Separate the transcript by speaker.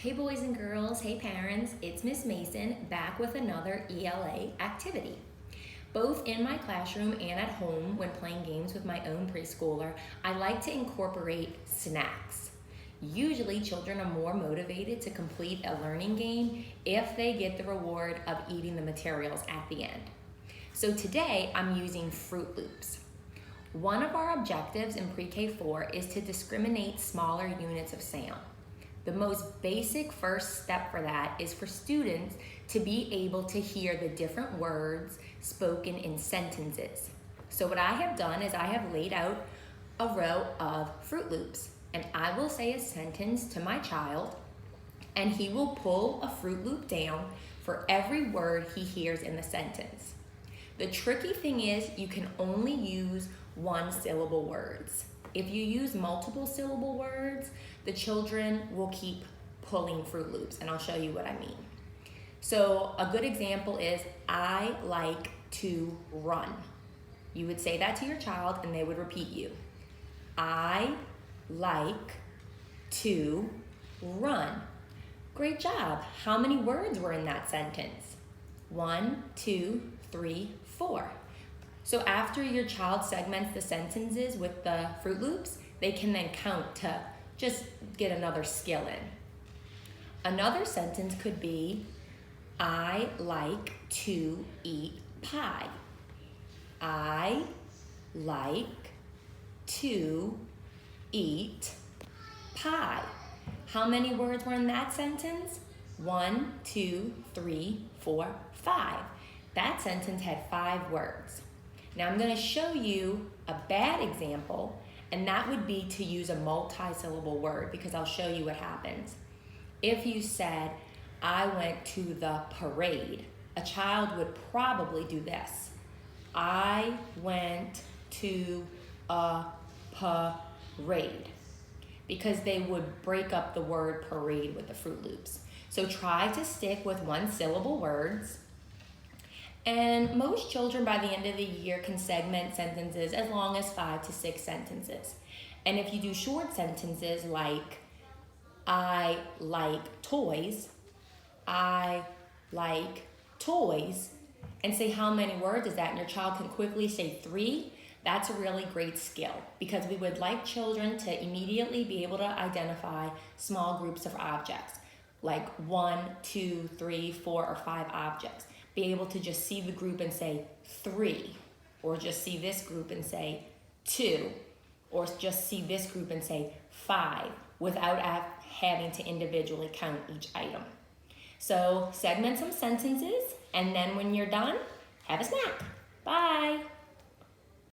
Speaker 1: Hey boys and girls, hey parents, it's Miss Mason back with another ELA activity. Both in my classroom and at home when playing games with my own preschooler, I like to incorporate snacks. Usually children are more motivated to complete a learning game if they get the reward of eating the materials at the end. So today I'm using Froot Loops. One of our objectives in Pre-K4 is to discriminate smaller units of sound. The most basic first step for that is for students to be able to hear the different words spoken in sentences. So what I have done is I have laid out a row of Froot Loops, and I will say a sentence to my child, and he will pull a Froot Loop down for every word he hears in the sentence. The tricky thing is you can only use one-syllable words. If you use multiple syllable words, the children will keep pulling Froot Loops, and I'll show you what I mean. So a good example is, I like to run. You would say that to your child and they would repeat you. I like to run. Great job. How many words were in that sentence? 1, 2, 3, 4. So after your child segments the sentences with the Froot Loops, they can then count to just get another skill in. Another sentence could be, I like to eat pie. I like to eat pie. How many words were in that sentence? 1, 2, 3, 4, 5. That sentence had 5 words. Now I'm going to show you a bad example, and that would be to use a multi-syllable word, because I'll show you what happens. If you said, I went to the parade, a child would probably do this. I went to a parade, because they would break up the word parade with the Froot Loops. So try to stick with one-syllable words. And most children by the end of the year can segment sentences as long as 5 to 6 sentences. And if you do short sentences like, I like toys, I like toys, and say how many words is that, and your child can quickly say 3, that's a really great skill, because we would like children to immediately be able to identify small groups of objects, like 1, 2, 3, 4, or 5 objects. Be able to just see the group and say 3, or just see this group and say 2, or just see this group and say 5, without having to individually count each item. So segment some sentences, and then when you're done, have a snack. Bye.